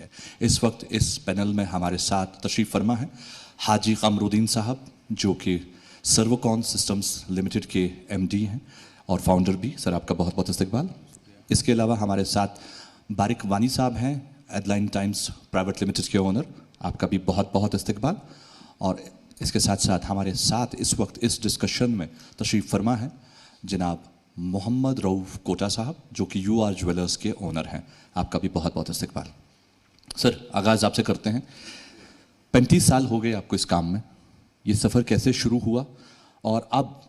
है। इस वक्त इस पैनल में हमारे साथ तशरीफ़ फरमा है हाजी कमरुद्दीन साहब, जो कि सर्वोकॉन सिस्टम्स लिमिटेड के एमडी हैं और फाउंडर भी। सर, आपका बहुत बहुत इस्तकबाल। इसके अलावा हमारे साथ बारिक वानी साहब हैं, एडलाइन टाइम्स प्राइवेट लिमिटेड के ओनर, आपका भी बहुत बहुत इस्तकबाल। और इसके साथ साथ हमारे साथ इस वक्त इस डिस्कशन में तशरीफ़ फरमा है जनाब मोहम्मद रऊफ़ कोटा साहब, जो कि UR ज्वेलर्स के ओनर हैं, आपका भी बहुत बहुत इस्तकबाल। सर, आगाज़ आपसे करते हैं। 35 साल हो गए आपको इस काम में, ये सफ़र कैसे शुरू हुआ और अब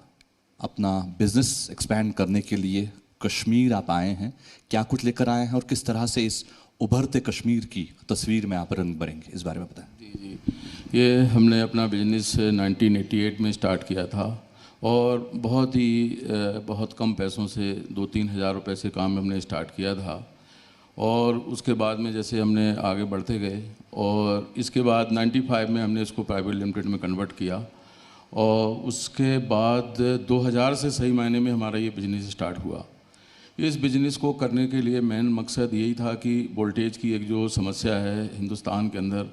अपना बिज़नेस एक्सपैंड करने के लिए कश्मीर आप आए हैं, क्या कुछ लेकर आए हैं और किस तरह से इस उभरते कश्मीर की तस्वीर में आप रंग भरेंगे, इस बारे में बताएं। जी, ये हमने अपना बिजनेस 1988 में स्टार्ट किया था और बहुत कम पैसों से 2-3 हज़ार रुपये से काम हमने स्टार्ट किया था। और उसके बाद में जैसे हमने आगे बढ़ते गए और इसके बाद 95 में हमने इसको प्राइवेट लिमिटेड में कन्वर्ट किया और उसके बाद 2000 से सही मायने में हमारा ये बिज़नेस स्टार्ट हुआ। इस बिज़नेस को करने के लिए मेन मकसद यही था कि वोल्टेज की एक जो समस्या है हिंदुस्तान के अंदर,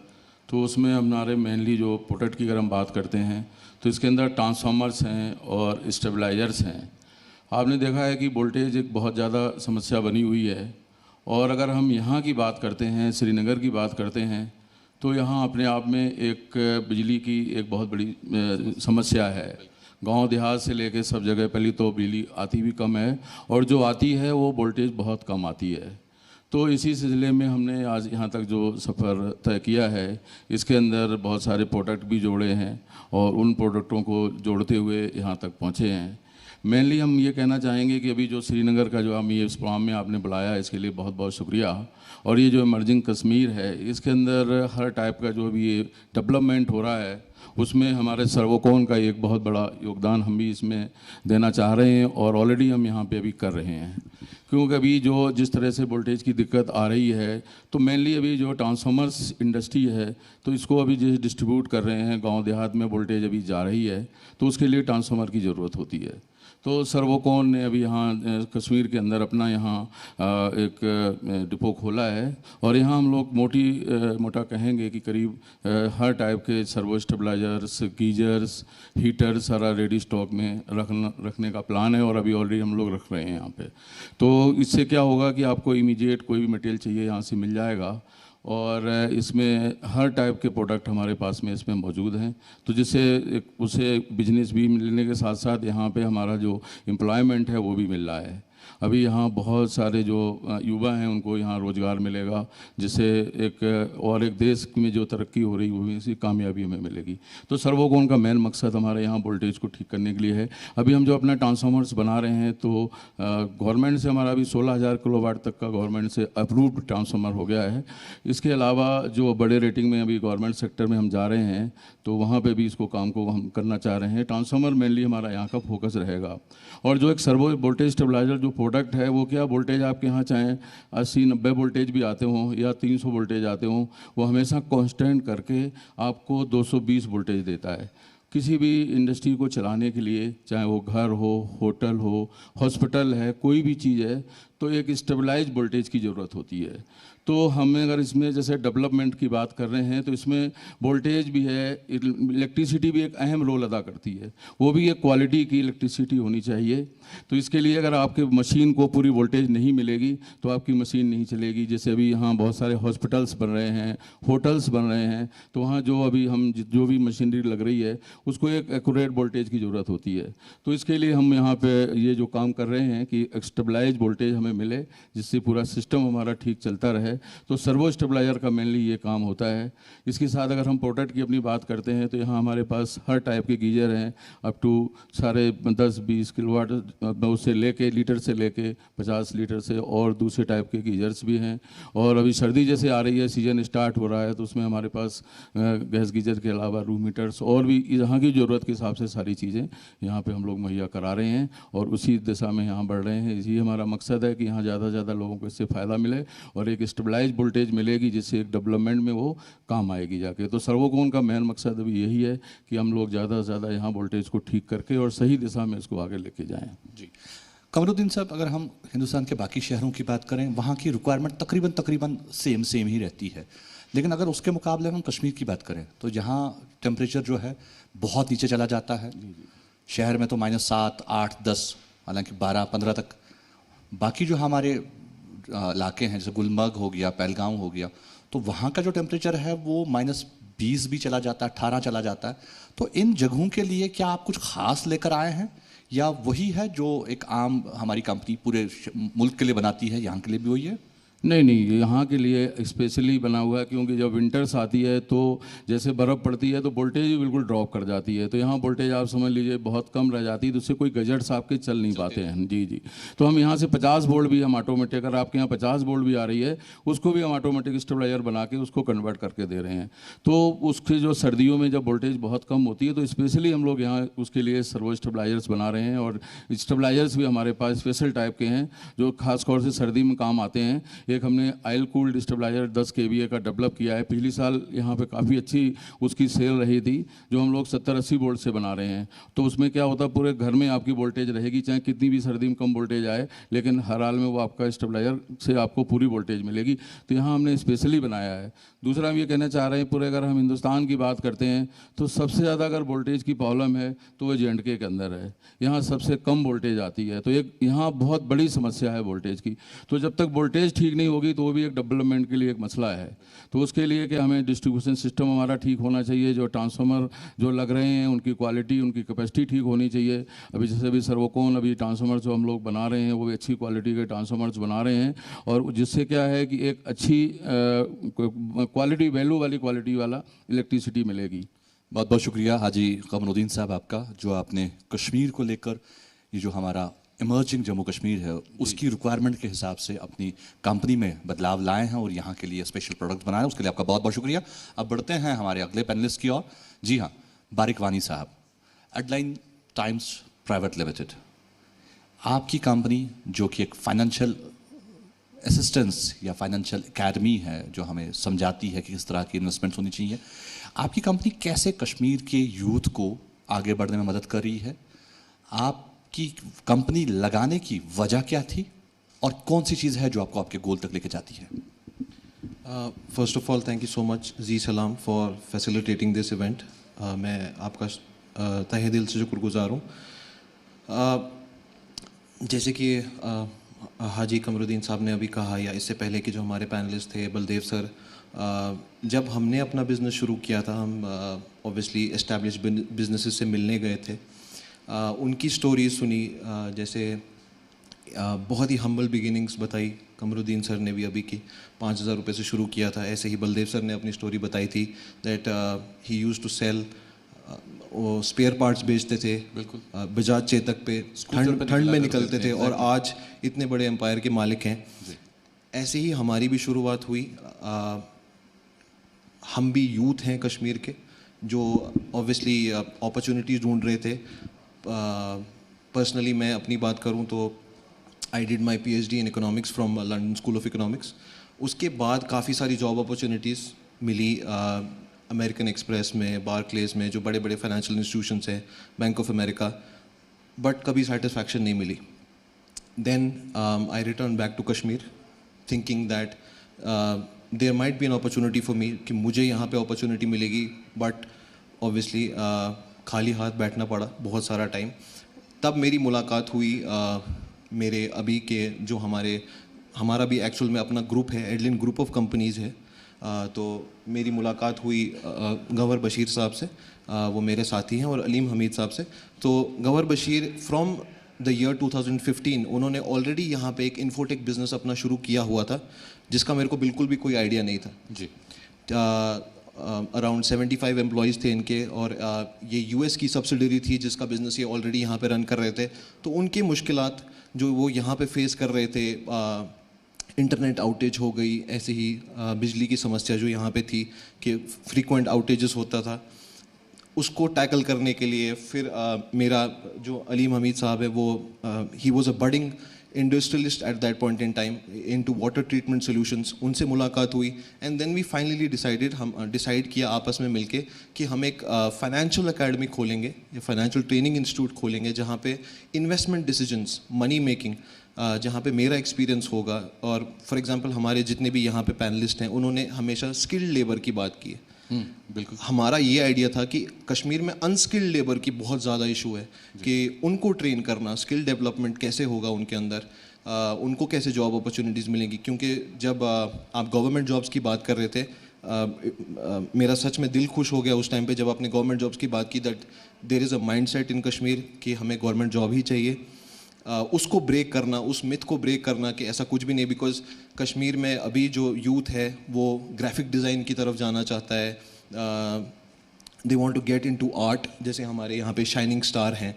तो उसमें हमारे मेनली जो प्रोडक्ट की अगर हम बात करते हैं तो इसके अंदर ट्रांसफार्मर्स हैं और स्टेबलाइजर्स हैं। आपने देखा है कि वोल्टेज एक बहुत ज़्यादा समस्या बनी हुई है और अगर हम यहाँ की बात करते हैं, श्रीनगर की बात करते हैं, तो यहाँ अपने आप में एक बिजली की एक बहुत बड़ी समस्या है। गांव देहात से लेके सब जगह पहली तो बिजली आती भी कम है और जो आती है वो वोल्टेज बहुत कम आती है। तो इसी सिलसिले में हमने आज यहाँ तक जो सफ़र तय किया है, इसके अंदर बहुत सारे प्रोडक्ट भी जोड़े हैं और उन प्रोडक्टों को जोड़ते हुए यहाँ तक पहुँचे हैं। मेनली हम ये कहना चाहेंगे कि अभी जो श्रीनगर का जो हम ये इस प्रोग्राम में आपने बुलाया, इसके लिए बहुत बहुत शुक्रिया। और ये जो इमर्जिंग कश्मीर है, इसके अंदर हर टाइप का जो अभी ये डेवलपमेंट हो रहा है, उसमें हमारे सर्वोकॉन का एक बहुत बड़ा योगदान हम भी इसमें देना चाह रहे हैं और ऑलरेडी हम यहाँ पे अभी कर रहे हैं। क्योंकि अभी जो जिस तरह से वोल्टेज की दिक्कत आ रही है, तो मेनली अभी जो ट्रांसफार्मर्स इंडस्ट्री है, तो इसको अभी जो डिस्ट्रीब्यूट कर रहे हैं, गांव देहात में वोल्टेज अभी जा रही है, तो उसके लिए ट्रांसफार्मर की ज़रूरत होती है। तो सर्वोकॉन ने अभी यहाँ कश्मीर के अंदर अपना यहाँ एक डिपो खोला है और यहाँ हम लोग मोटा कहेंगे कि करीब हर टाइप के सर्वो स्टेबलाइजर्स, गीजर्स, हीटर सारा रेडी स्टॉक में रखने का प्लान है और अभी ऑलरेडी हम लोग रख रहे हैं यहाँ पे। तो इससे क्या होगा कि आपको इमीडिएट कोई भी मटेरियल चाहिए यहाँ से मिल जाएगा और इसमें हर टाइप के प्रोडक्ट हमारे पास में इसमें मौजूद हैं। तो जिससे उसे बिजनेस भी मिलने के साथ साथ यहाँ पे हमारा जो एम्प्लॉयमेंट है वो भी मिल रहा है। अभी यहाँ बहुत सारे जो युवा हैं उनको यहाँ रोज़गार मिलेगा, जिससे एक देश में जो तरक्की हो रही है वो भी इसी कामयाबी हमें मिलेगी। तो सर्वोकॉन का मेन मकसद हमारे यहाँ वोल्टेज को ठीक करने के लिए है। अभी हम जो अपना ट्रांसफार्मर्स बना रहे हैं तो गवर्नमेंट से हमारा अभी 16,000 किलोवाट तक का गवर्नमेंट से अप्रूव्ड ट्रांसफार्मर हो गया है। इसके अलावा जो बड़े रेटिंग में अभी गवर्नमेंट सेक्टर में हम जा रहे हैं तो वहाँ पर भी इसको काम को हम करना चाह रहे हैं। ट्रांसफार्मर मेनली हमारा यहाँ का फोकस रहेगा। और जो एक सर्वो वोल्टेज स्टेबलाइजर जो प्रोडक्ट है वो क्या वोल्टेज आपके यहाँ चाहे 80-90 वोल्टेज भी आते हों या 300 वोल्टेज आते हों, वो हमेशा कांस्टेंट करके आपको 220 वोल्टेज देता है। किसी भी इंडस्ट्री को चलाने के लिए, चाहे वो घर हो, होटल हो, हॉस्पिटल है, कोई भी चीज़ है, तो एक स्टेबलाइज वोल्टेज की ज़रूरत होती है। तो हमें अगर इसमें जैसे डेवलपमेंट की बात कर रहे हैं तो इसमें वोल्टेज भी है, इलेक्ट्रिसिटी भी एक अहम रोल अदा करती है। वो भी एक क्वालिटी की इलेक्ट्रिसिटी होनी चाहिए। तो इसके लिए अगर आपके मशीन को पूरी वोल्टेज नहीं मिलेगी तो आपकी मशीन नहीं चलेगी। जैसे अभी यहाँ बहुत सारे हॉस्पिटल्स बन रहे हैं, होटल्स बन रहे हैं, तो वहाँ जो अभी हम जो भी मशीनरी लग रही है उसको एक एक्यूरेट वोल्टेज की ज़रूरत होती है। तो इसके लिए हम यहाँ पे ये जो काम कर रहे हैं कि स्टेबलाइज वोल्टेज हमें मिले, जिससे पूरा सिस्टम हमारा ठीक चलता रहे। तो सर्वो स्टेबलाइजर का मेनली ये काम होता है। इसके साथ अगर हम प्रोडक्ट की अपनी बात करते हैं तो यहाँ हमारे पास हर टाइप के गीजर हैं, अप टू सारे 10-20 किलोवाट उससे लेके लीटर से लेके 50 लीटर से और दूसरे टाइप के गीजर्स भी हैं। और अभी सर्दी जैसे आ रही है, सीजन स्टार्ट हो रहा है, तो उसमें हमारे पास गैस गीजर के अलावा रूम हीटर्स और भी यहाँ की ज़रूरत के हिसाब से सारी चीज़ें यहाँ पे हम लोग मुहैया करा रहे हैं और उसी दिशा में यहाँ बढ़ रहे हैं। इसी हमारा मकसद है कि यहाँ ज़्यादा से ज़्यादा लोगों को इससे फ़ायदा मिले और एक स्टेबलाइज वोल्टेज मिलेगी, जिससे एक डेवलपमेंट में वो काम आएगी जाके। तो सर्वोकॉन का मेन मकसद अभी यही है कि हम लोग ज़्यादा से ज़्यादा यहाँ वोल्टेज को ठीक करके और सही दिशा में इसको आगे लेके जाएँ। जी, कमरुद्दीन साहब, अगर हम हिंदुस्तान के बाकी शहरों की बात करें, वहाँ की रिक्वायरमेंट तकरीबन सेम ही रहती है, लेकिन अगर उसके मुकाबले हम कश्मीर की बात करें तो यहाँ टेम्परेचर जो है बहुत नीचे चला जाता है। शहर में तो -7, 8, 10, हालांकि 12, 15 तक। बाकी जो हमारे इलाके हैं, जैसे गुलमर्ग हो गया, पहलगाम हो गया, तो वहाँ का जो टेम्परेचर है वो -20 भी चला जाता है, 18 चला जाता है। तो इन जगहों के लिए क्या आप कुछ खास लेकर आए हैं, या वही है जो एक आम हमारी कंपनी पूरे मुल्क के लिए बनाती है, यहाँ के लिए भी वही है? नहीं, यहाँ के लिए स्पेशली बना हुआ है, क्योंकि जब विंटर्स आती है तो जैसे बर्फ़ पड़ती है तो वोल्टेज भी बिल्कुल ड्रॉप कर जाती है। तो यहाँ वोल्टेज आप समझ लीजिए बहुत कम रह जाती है, तो उससे कोई गजट्स आपके चल नहीं पाते हैं। जी। तो हम यहाँ से 50 वोल्ट भी हम ऑटोमेटिक, अगर आपके यहाँ 50 वोल्ट भी आ रही है, उसको भी हम ऑटोमेटिक स्टेबलाइजर बना के उसको कन्वर्ट करके दे रहे हैं। तो उसके जो सर्दियों में जब वोल्टेज बहुत कम होती है तो स्पेशली हम लोग यहाँ उसके लिए सर्वो स्टेबलाइजर्स बना रहे हैं। और स्टेबलाइजर्स भी हमारे पास स्पेशल टाइप के हैं जो खासतौर से सर्दी में काम आते हैं। एक हमने ऑयल कूल्ड स्टेबलाइजर 10 kVA का डेवलप किया है। पिछली साल यहाँ पे काफ़ी अच्छी उसकी सेल रही थी, जो हम लोग 70-80 वोल्ट से बना रहे हैं। तो उसमें क्या होता है, पूरे घर में आपकी वोल्टेज रहेगी, चाहे कितनी भी सर्दी में कम वोल्टेज आए, लेकिन हर हाल में वो आपका स्टेबलाइजर से आपको पूरी वोल्टेज मिलेगी। तो यहाँ हमने स्पेशली बनाया है। दूसरा हम ये कहना चाह रहे हैं, पूरे अगर हम हिंदुस्तान की बात करते हैं तो सबसे ज़्यादा अगर वोल्टेज की प्रॉब्लम है तो वो J&K के अंदर है। यहाँ सबसे कम वोल्टेज आती है, तो एक यहाँ बहुत बड़ी समस्या है वोल्टेज की। तो जब तक वोल्टेज ठीक नहीं होगी तो वो भी एक डेवलपमेंट के लिए एक मसला है। तो उसके लिए कि हमें डिस्ट्रीब्यूशन सिस्टम हमारा ठीक होना चाहिए, जो ट्रांसफार्मर जो लग रहे हैं उनकी क्वालिटी, उनकी कैपेसिटी ठीक होनी चाहिए। अभी जैसे अभी सर्वोकोन अभी ट्रांसफार्मर जो हम लोग बना रहे हैं वो भी अच्छी क्वालिटी के ट्रांसफार्मर्स बना रहे हैं, और जिससे क्या है कि एक अच्छी क्वालिटी, वैल्यू वाली क्वालिटी वाला इलेक्ट्रिसिटी मिलेगी। बहुत बहुत शुक्रिया हाजी कमरुद्दीन साहब आपका, जो आपने कश्मीर को लेकर ये जो हमारा इमर्जिंग जम्मू कश्मीर है उसकी रिक्वायरमेंट के हिसाब से अपनी कंपनी में बदलाव लाए हैं और यहाँ के लिए स्पेशल प्रोडक्ट बनाए हैं। उसके लिए आपका बहुत बहुत शुक्रिया। अब बढ़ते हैं हमारे अगले पैनलिस्ट की ओर। जी हाँ, बारिक वानी साहब, एडलाइन टाइम्स प्राइवेट लिमिटेड, आपकी कंपनी जो कि एक फाइनेंशियल असिस्टेंस या फाइनेंशियल एकेडमी है जो हमें समझाती है कि किस तरह की इन्वेस्टमेंट्स होनी चाहिए, आपकी कंपनी कैसे कश्मीर के यूथ को आगे बढ़ने में मदद कर रही है? आपकी कंपनी लगाने की वजह क्या थी और कौन सी चीज़ है जो आपको आपके गोल तक लेके जाती है? First of all thank you so much ji सलाम फॉर फैसिलिटेटिंग दिस इवेंट। मैं आपका तहे दिल से शुक्रगुजार हूँ। जैसे कि हाजी कमरुद्दीन साहब ने अभी कहा, या इससे पहले कि जो हमारे पैनलिस्ट थे बलदेव सर, जब हमने अपना बिज़नेस शुरू किया था, हम ऑब्वियसली एस्टैब्लिश बिजनेसेस से मिलने गए थे, उनकी स्टोरी सुनी, जैसे बहुत ही हम्बल बिगिनिंग्स बताई कमरुद्दीन सर ने भी अभी की, 5,000 रुपये से शुरू किया था। ऐसे ही बलदेव सर ने अपनी स्टोरी बताई थी that he used to sell, वो स्पेयर पार्ट्स बेचते थे, बिल्कुल बजाज चेतक पे ठंड में निकलते थे, और आज इतने बड़े एम्पायर के मालिक हैं। ऐसे ही हमारी भी शुरुआत हुई। हम भी यूथ हैं कश्मीर के जो ऑब्वियसली अपॉर्चुनिटीज़ ढूंढ रहे थे। पर्सनली मैं अपनी बात करूं तो I did my PhD in economics from London School of Economics. उसके बाद काफ़ी सारी जॉब अपॉर्चुनिटीज़ मिली अमेरिकन एक्सप्रेस में, बारक्लेज में, जो बड़े बड़े फाइनेंशियल इंस्टीट्यूशंस हैं, बैंक ऑफ अमेरिका, बट कभी सेटिस्फैक्शन नहीं मिली। Then I return back to Kashmir thinking that there might be an opportunity for me, कि मुझे यहाँ पे अपॉर्चुनिटी मिलेगी, बट ऑब्वियसली खाली हाथ बैठना पड़ा बहुत सारा टाइम। तब मेरी मुलाकात हुई मेरे अभी के जो हमारा भी एक्चुअल में अपना ग्रुप है, एडलिन ग्रुप ऑफ कंपनीज़ है। तो मेरी मुलाकात हुई गवर बशीर साहब से, वो मेरे साथी हैं, और अलीम हमीद साहब से। तो गवर बशीर फ्रॉम द ईयर 2015 उन्होंने ऑलरेडी यहाँ पे एक इन्फोटेक बिज़नेस अपना शुरू किया हुआ था, जिसका मेरे को बिल्कुल भी कोई आइडिया नहीं था जी। अराउंड 75 एम्प्लॉयज़ थे इनके, और ये US की सब्सिडरी थी जिसका बिज़नेस ये ऑलरेडी यहाँ पे रन कर रहे थे। तो उनकी मुश्किलात जो वो यहाँ पे फेस कर रहे थे, इंटरनेट आउटेज हो गई, ऐसे ही बिजली की समस्या जो यहाँ पे थी कि फ्रीक्वेंट आउटेजेस होता था, उसको टैकल करने के लिए फिर मेरा जो अलीम हमीद साहब है वो he was a budding industrialist at that point in time into water treatment solutions, उनसे मुलाकात हुई एंड देन वी फाइनली हम डिसाइड किया आपस में मिलके कि हम एक फाइनेंशियल एकेडमी खोलेंगे या फाइनेंशियल ट्रेनिंग इंस्टीट्यूट खोलेंगे जहाँ पे इन्वेस्टमेंट डिसीजंस, मनी मेकिंग, जहाँ पे मेरा एक्सपीरियंस होगा। और फॉर एग्जांपल हमारे जितने भी यहाँ पे पैनलिस्ट हैं उन्होंने हमेशा स्किल्ड लेबर की बात की है। बिल्कुल। हमारा ये आइडिया था कि कश्मीर में अनस्किल्ड लेबर की बहुत ज़्यादा इशू है कि उनको ट्रेन करना, स्किल डेवलपमेंट कैसे होगा उनके अंदर, उनको कैसे जॉब अपॉर्चुनिटीज़ मिलेंगी। क्योंकि जब आप गवर्नमेंट जॉब्स की बात कर रहे थे, मेरा सच में दिल खुश हो गया उस टाइम पे जब आपने गवर्नमेंट जॉब्स की बात की, that there is a mindset in Kashmir कि हमें गवर्नमेंट जॉब ही चाहिए। उसको ब्रेक करना, उस मिथ को ब्रेक करना कि ऐसा कुछ भी नहीं, बिकॉज कश्मीर में अभी जो यूथ है वो ग्राफिक डिज़ाइन की तरफ जाना चाहता है, they want to get into art, जैसे हमारे यहाँ पे शाइनिंग स्टार हैं।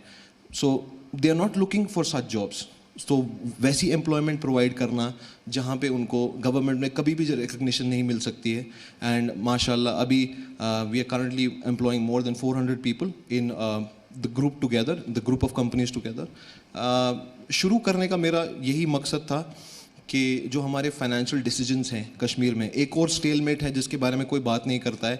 So they are not looking for such jobs. तो वैसी एम्प्लॉयमेंट प्रोवाइड करना जहाँ पे उनको गवर्नमेंट में कभी भी रिकग्निशन नहीं मिल सकती है। एंड माशाल्लाह अभी we are currently employing more than 400 people in the group together, the group of companies together. शुरू करने का मेरा यही मकसद था कि जो हमारे फाइनेंशियल डिसीजंस हैं कश्मीर में, एक और स्टेलमेट है जिसके बारे में कोई बात नहीं करता है,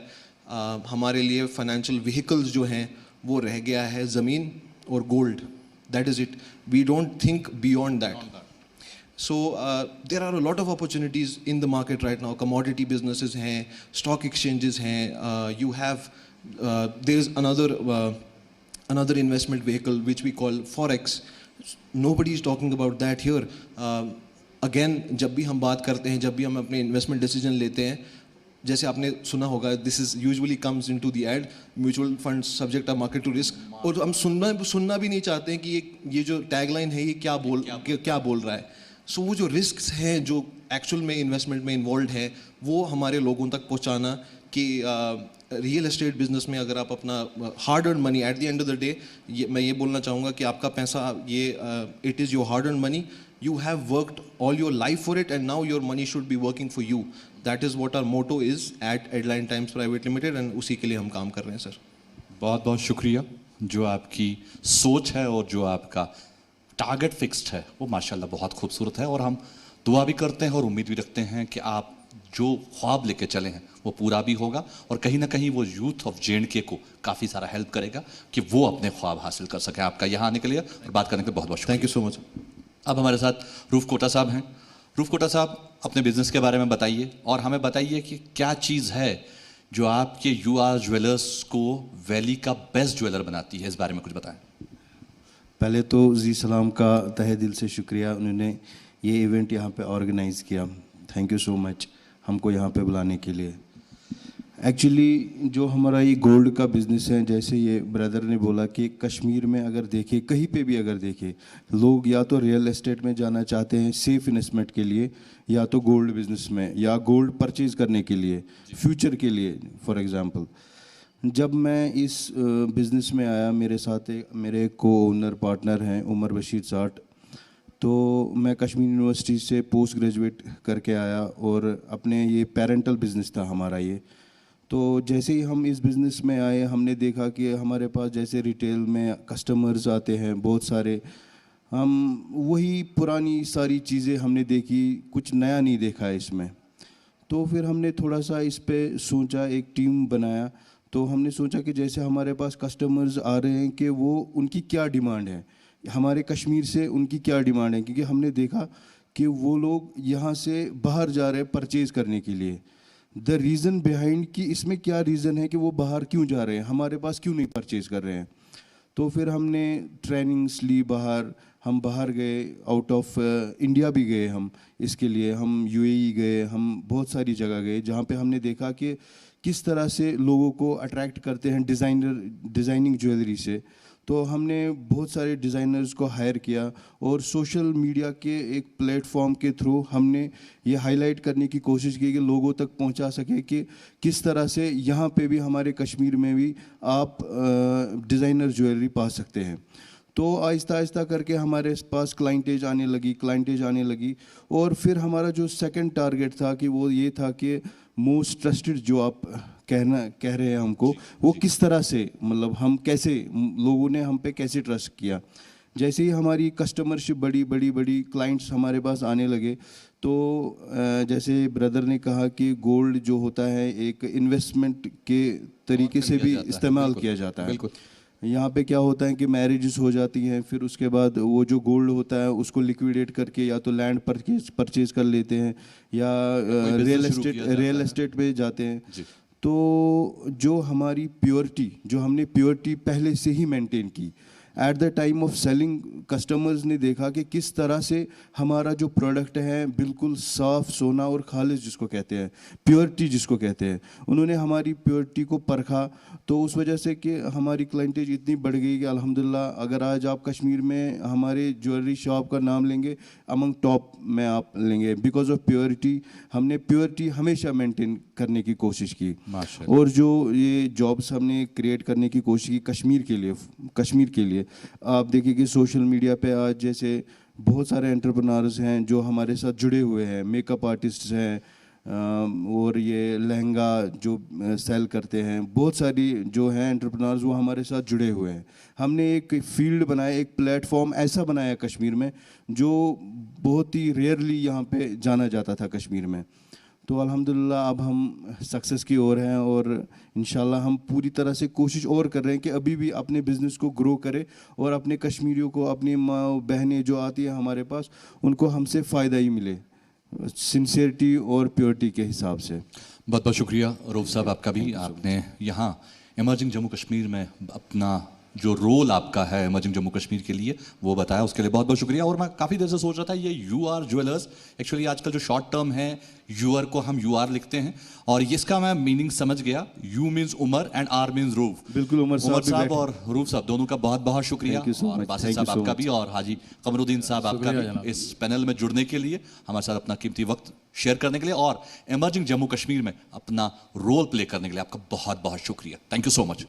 हमारे लिए फाइनेंशियल व्हीकल्स जो हैं वो रह गया है ज़मीन और gold. That is it, we don't think beyond that. So there are a lot of opportunities in the market right now. Commodity businesses हैं, stock exchanges हैं, you have there is another investment vehicle which we call forex. Nobody is talking about that here. Again, जब भी हम बात करते हैं, जब भी हम अपने इन्वेस्टमेंट डिसीजन लेते हैं, जैसे आपने सुना होगा, this is usually comes into the ad, mutual fund subject of market to risk. और हम सुनना भी नहीं चाहते हैं कि ये जो टैगलाइन है ये क्या बोल रहा है। सो वो जो रिस्क्स हैं जो एक्चुअल में इन्वेस्टमेंट में इन्वॉल्व है वो हमारे लोगों तक पहुंचाना कि रियल एस्टेट बिजनेस में अगर आप अपना hard earn money, at the end of the day मैं ये बोलना चाहूँगा कि आपका पैसा ये it is your hard earn money, you have worked all your life for it and now your money should be working for you. That is what our motto is at Headline Times Private Limited and उसी के लिए हम काम कर रहे हैं sir. बहुत बहुत शुक्रिया। जो आपकी सोच है और जो आपका टारगेट फिक्स्ड है वो माशाल्लाह बहुत खूबसूरत है, और हम दुआ भी करते हैं और उम्मीद भी रखते हैं कि आप जो ख्वाब लेके चले हैं वो पूरा भी होगा, और कहीं ना कहीं वो यूथ ऑफ JNK को काफ़ी सारा हेल्प करेगा कि वो अपने ख्वाब हासिल कर सकें। आपका यहाँ आने के लिए और बात करने के लिए बहुत बहुत शुक्रिया। Thank you so much. अब हमारे साथ रूफ कोटा साहब हैं। रूफ कोटा साहब, अपने बिजनेस के बारे में बताइए और हमें बताइए कि क्या चीज़ है जो आपके UR ज्वेलर्स को वैली का बेस्ट ज्वेलर बनाती है, इस बारे में कुछ बताएं। पहले तो जी सलाम का तहे दिल से शुक्रिया, उन्होंने ये इवेंट यहाँ पे ऑर्गेनाइज़ किया। थैंक यू सो मच हमको यहाँ पे बुलाने के लिए। एक्चुअली जो हमारा ये गोल्ड का बिज़नेस है, जैसे ये ब्रदर ने बोला कि कश्मीर में अगर देखें, कहीं पे भी अगर देखें, लोग या तो रियल एस्टेट में जाना चाहते हैं सेफ इन्वेस्टमेंट के लिए, या तो गोल्ड बिज़नेस में, या गोल्ड परचेज़ करने के लिए फ्यूचर के लिए। फॉर एग्ज़ाम्पल जब मैं इस बिज़नेस में आया, मेरे साथ मेरे को ओनर पार्टनर हैं उमर बशीर साठ, तो मैं कश्मीर यूनिवर्सिटी से पोस्ट ग्रेजुएट करके आया और अपने ये पेरेंटल बिज़नेस था हमारा ये। तो जैसे ही हम इस बिज़नेस में आए, हमने देखा कि हमारे पास जैसे रिटेल में कस्टमर्स आते हैं बहुत सारे, हम वही पुरानी सारी चीज़ें हमने देखी, कुछ नया नहीं देखा है इसमें। तो फिर हमने थोड़ा सा इस पे सोचा, एक टीम बनाया। तो हमने सोचा कि जैसे हमारे पास कस्टमर्स आ रहे हैं कि वो उनकी क्या डिमांड है, हमारे कश्मीर से उनकी क्या डिमांड है, क्योंकि हमने देखा कि वो लोग यहाँ से बाहर जा रहे हैं परचेज़ करने के लिए। द रीज़न बिहाइंड कि इसमें क्या रीज़न है कि वो बाहर क्यों जा रहे हैं, हमारे पास क्यों नहीं परचेज़ कर रहे हैं। तो फिर हमने ट्रेनिंग्स ली बाहर, हम बाहर गए, आउट ऑफ इंडिया भी गए हम इसके लिए, हम UAE गए, हम बहुत सारी जगह गए जहाँ पे हमने देखा कि किस तरह से लोगों को अट्रैक्ट करते हैं डिज़ाइनिंग ज्वेलरी से। तो हमने बहुत सारे डिज़ाइनर्स को हायर किया और सोशल मीडिया के एक प्लेटफॉर्म के थ्रू हमने ये हाईलाइट करने की कोशिश की कि लोगों तक पहुंचा सके कि किस तरह से यहाँ पे भी हमारे कश्मीर में भी आप डिज़ाइनर ज्वेलरी पा सकते हैं। तो आहिस्ता आहिस्ता करके हमारे पास क्लाइंटेज आने लगी और फिर हमारा जो सेकंड टारगेट था कि वो ये था कि मोस्ट ट्रस्टेड जो आप कह रहे हैं हमको, वो किस तरह से, मतलब हम कैसे, लोगों ने हम पे कैसे ट्रस्ट किया। जैसे ही हमारी कस्टमरशिप बड़ी क्लाइंट्स हमारे पास आने लगे, तो जैसे ब्रदर ने कहा कि गोल्ड जो होता है एक इन्वेस्टमेंट के तरीके से भी इस्तेमाल किया जाता है। बिल्कुल। यहाँ पे क्या होता है कि मैरिजेस हो जाती हैं, फिर उसके बाद वो जो गोल्ड होता है उसको लिक्विडेट करके या तो लैंड परचेज कर लेते हैं या रियल एस्टेट पे जाते हैं। तो जो हमारी प्योरिटी, जो हमने प्योरिटी पहले से ही मेंटेन की, at the time of selling customers ने देखा कि किस तरह से हमारा जो प्रोडक्ट है बिल्कुल साफ़ सोना और खालिस जिसको कहते हैं, प्योरिटी जिसको कहते हैं, उन्होंने हमारी प्योरिटी को परखा। तो उस वजह से कि हमारी क्लाइंटेज इतनी बढ़ गई कि अल्हम्दुलिल्लाह अगर आज आप कश्मीर में हमारे ज्वेलरी शॉप का नाम लेंगे, अमंग टॉप में आप लेंगे, बिकॉज ऑफ प्योरिटी। हमने प्योरिटी हमेशा मेंटेन करने की कोशिश की। और जो ये जॉब्स हमने क्रिएट करने की कोशिश की कश्मीर के लिए, आप देखिए कि सोशल मीडिया पे आज जैसे बहुत सारे एंटरप्रेन्योर्स हैं जो हमारे साथ जुड़े हुए हैं, मेकअप आर्टिस्ट्स हैं, और ये लहंगा जो सेल करते हैं, बहुत सारी जो हैं एंटरप्रेन्योर्स वो हमारे साथ जुड़े हुए हैं। हमने एक फील्ड बनाया, एक प्लेटफॉर्म ऐसा बनाया कश्मीर में जो बहुत ही रेयरली यहाँ पे जाना जाता था कश्मीर में। तो अल्हम्दुलिल्लाह अब हम सक्सेस की ओर हैं और इंशाल्लाह हम पूरी तरह से कोशिश और कर रहे हैं कि अभी भी अपने बिज़नेस को ग्रो करें और अपने कश्मीरियों को, अपनी माँ बहनें जो आती हैं हमारे पास, उनको हमसे फ़ायदा ही मिले सिंसियरिटी और प्योरिटी के हिसाब से। बहुत बहुत शुक्रिया रऊफ साहब आपका भी। आपने यहाँ इमर्जिंग जम्मू कश्मीर में अपना जो रोल आपका है इमर्जिंग जम्मू कश्मीर के लिए वो बताया, उसके लिए बहुत बहुत शुक्रिया। और मैं काफ़ी देर से सोच रहा था ये UR ज्वेलर्स, एक्चुअली आजकल जो शॉर्ट टर्म है UR को हम UR लिखते हैं और इसका मैं मीनिंग समझ गया। U means Umar and R means Rauf. बिल्कुल, उमर साहब और रूफ साहब दोनों का बहुत बहुत शुक्रिया। और बासित साहब आपका भी और हाजी कमरुद्दीन साहब आपका भी इस पैनल में जुड़ने के लिए, हमारे साथ अपना कीमती वक्त शेयर करने के लिए और इमर्जिंग जम्मू कश्मीर में अपना रोल प्ले करने के लिए आपका बहुत बहुत शुक्रिया। Thank you so much.